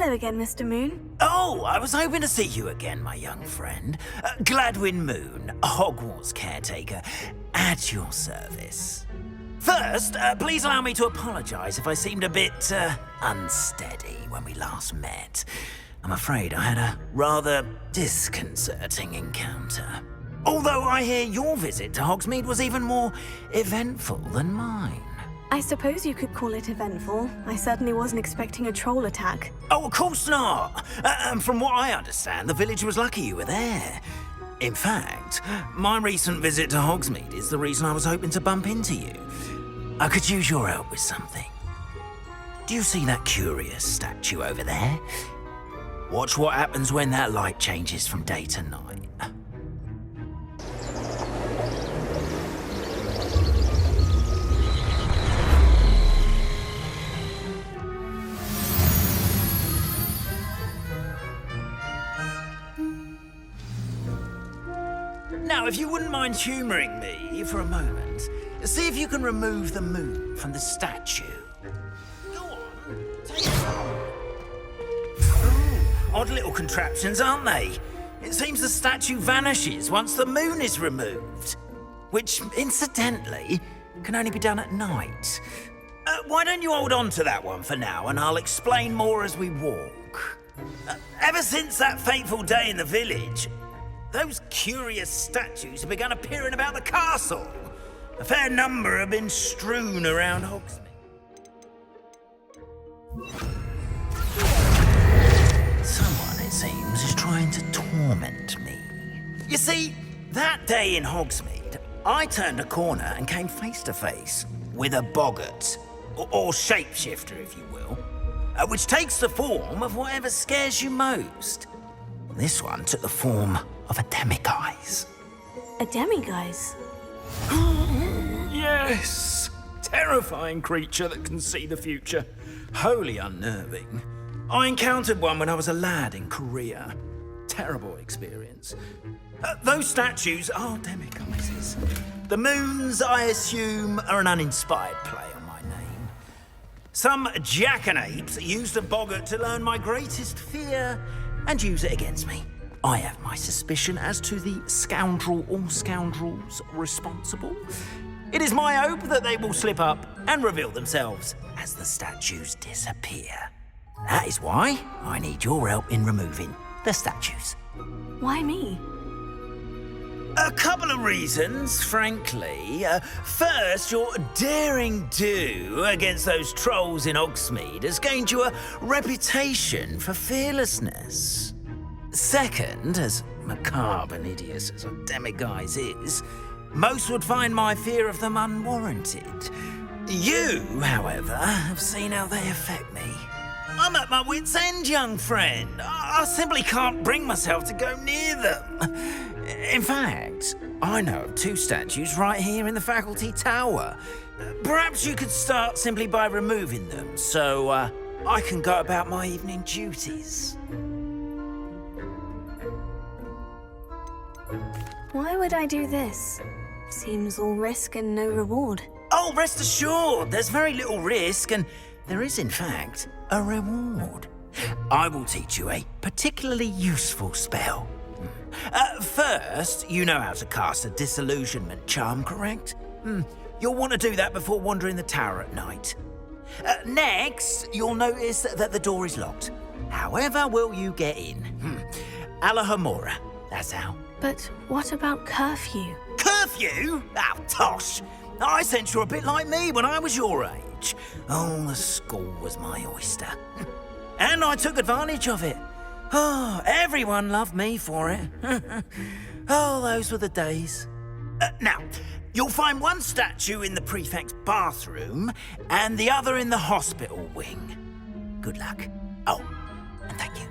Hello again, Mr. Moon. Oh, I was hoping to see you again, my young friend. Gladwin Moon, Hogwarts Caretaker, at your service. First, please allow me to apologise if I seemed a bit, unsteady when we last met. I'm afraid I had a rather disconcerting encounter. Although I hear your visit to Hogsmeade was even more eventful than mine. I suppose you could call it eventful. I certainly wasn't expecting a troll attack. Oh, of course not. From what I understand, the village was lucky you were there. In fact, my recent visit to Hogsmeade is the reason I was hoping to bump into you. I could use your help with something. Do you see that curious statue over there? Watch what happens when that light changes from day to night. Now, if you wouldn't mind humouring me for a moment, see if you can remove the moon from the statue. Go on, take it on. Oh, odd little contraptions, aren't they? It seems the statue vanishes once the moon is removed. Which, incidentally, can only be done at night. Why don't you hold on to that one for now, and I'll explain more as we walk. Ever since that fateful day in the village, those curious statues have begun appearing about the castle. A fair number have been strewn around Hogsmeade. Someone, it seems, is trying to torment me. You see, that day in Hogsmeade, I turned a corner and came face to face with a boggart, or shapeshifter, if you will, which takes the form of whatever scares you most. This one took the form of a demiguise. A demiguise? Yes! Terrifying creature that can see the future. Wholly unnerving. I encountered one when I was a lad in Korea. Terrible experience. Those statues are demiguises. The moons, I assume, are an uninspired play on my name. Some jackanapes used a boggart to learn my greatest fear and use it against me. I have my suspicion as to the scoundrel or scoundrels responsible. It is my hope that they will slip up and reveal themselves as the statues disappear. That is why I need your help in removing the statues. Why me? A couple of reasons, frankly. First, your daring do against those trolls in Hogsmeade has gained you a reputation for fearlessness. Second, as macabre and hideous as a demiguise is, most would find my fear of them unwarranted. You, however, have seen how they affect me. I'm at my wit's end, young friend. I simply can't bring myself to go near them. In fact, I know of two statues right here in the faculty tower. Perhaps you could start simply by removing them, so I can go about my evening duties. Why would I do this? Seems all risk and no reward. Oh, rest assured, there's very little risk, and there is, in fact, a reward. I will teach you a particularly useful spell. First, you know how to cast a disillusionment charm, correct? You'll want to do that before wandering the tower at night. Next, you'll notice that the door is locked. However will you get in? Alahomora, that's how. But what about curfew? Curfew? Oh, tosh. I sense you're a bit like me when I was your age. Oh, the school was my oyster. And I took advantage of it. Oh, everyone loved me for it. Oh, those were the days. Now, you'll find one statue in the prefect's bathroom and the other in the hospital wing. Good luck. Oh, and thank you.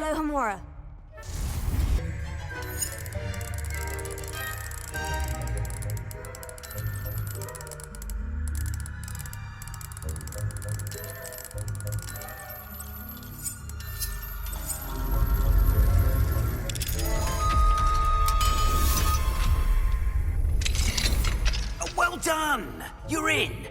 Alohomora. Well done! You're in!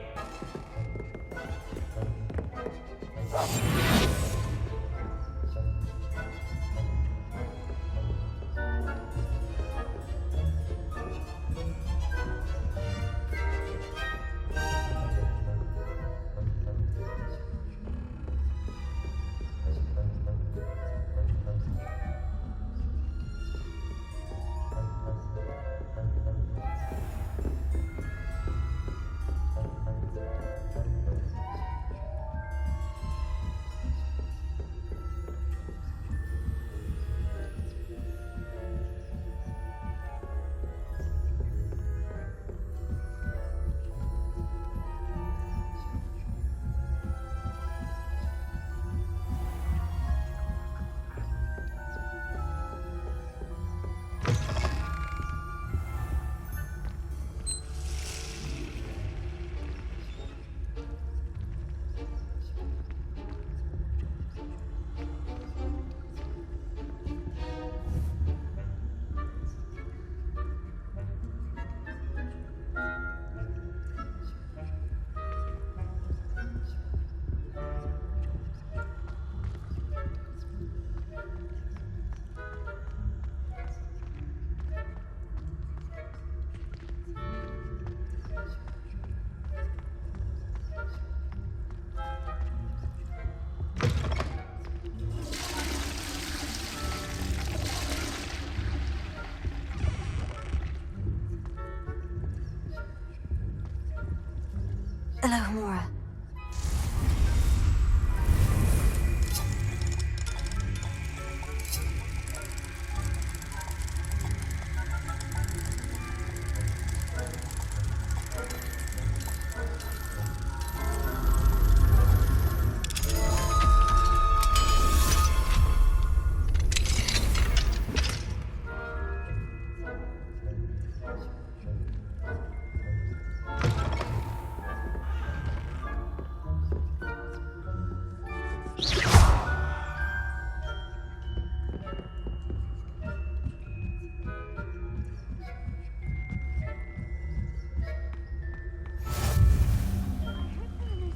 Alohomora.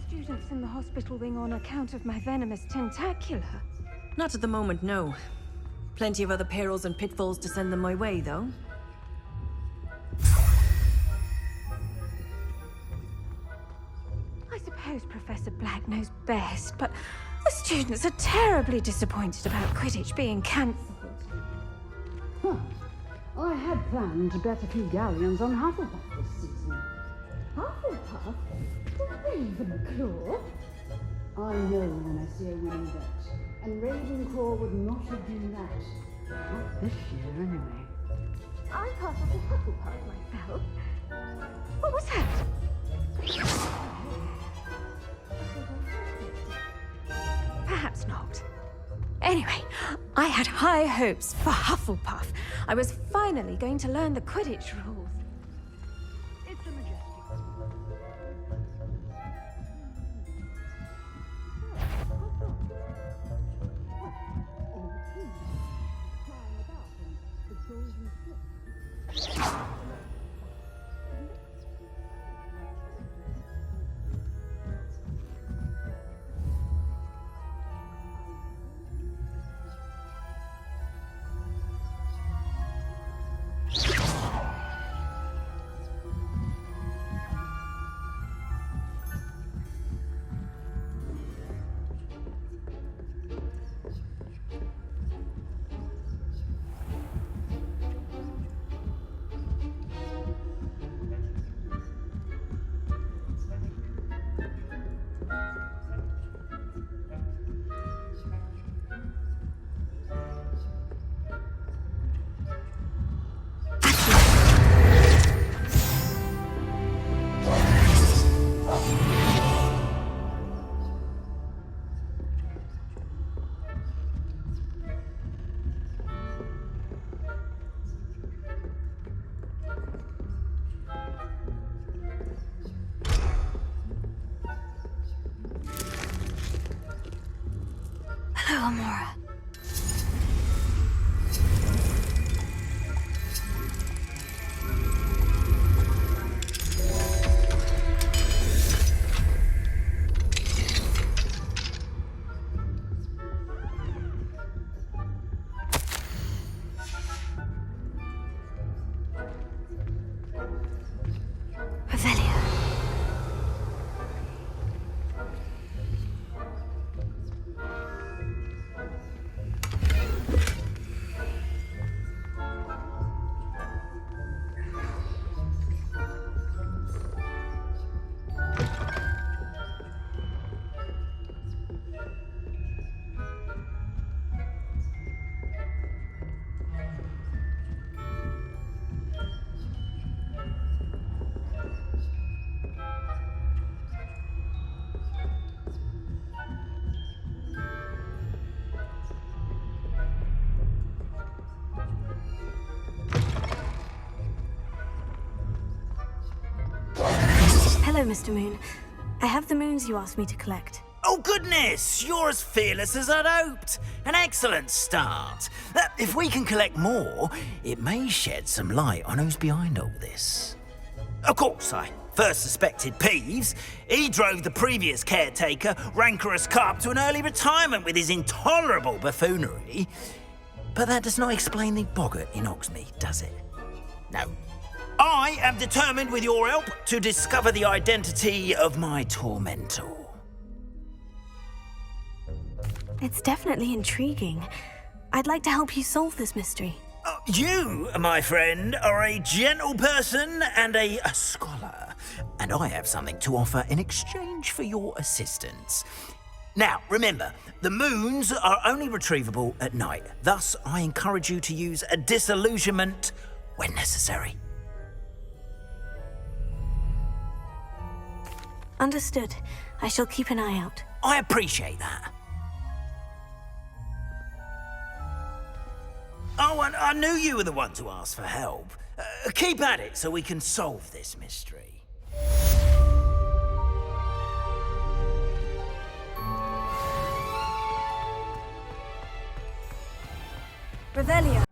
Students in the hospital wing on account of my venomous tentacula. Not at the moment, no. Plenty of other perils and pitfalls to send them my way, though. I suppose Professor Black knows best, but the students are terribly disappointed about Quidditch being cancelled. Huh. I had planned to bet a few galleons on Hufflepuff this season. Hufflepuff? Ravenclaw? I know when I see a winning bet, and Ravenclaw would not have been that. Not this year, anyway. I'm part of the Hufflepuff myself. What was that? Perhaps not. Anyway, I had high hopes for Hufflepuff. I was finally going to learn the Quidditch rules. It's a majestic. Alamora. Revelio. Hello, Mr. Moon. I have the moons you asked me to collect. Oh, goodness! You're as fearless as I'd hoped. An excellent start. If we can collect more, it may shed some light on who's behind all this. Of course, I first suspected Peeves. He drove the previous caretaker, rancorous carp, to an early retirement with his intolerable buffoonery. But that does not explain the boggart in Hogsmeade, does it? No. I am determined, with your help, to discover the identity of my tormentor. It's definitely intriguing. I'd like to help you solve this mystery. You, my friend, are a gentle person and a scholar, and I have something to offer in exchange for your assistance. Now, remember, the moons are only retrievable at night. Thus, I encourage you to use a disillusionment when necessary. Understood. I shall keep an eye out. I appreciate that. Oh, and I knew you were the one to ask for help. Keep at it so we can solve this mystery. Revelio.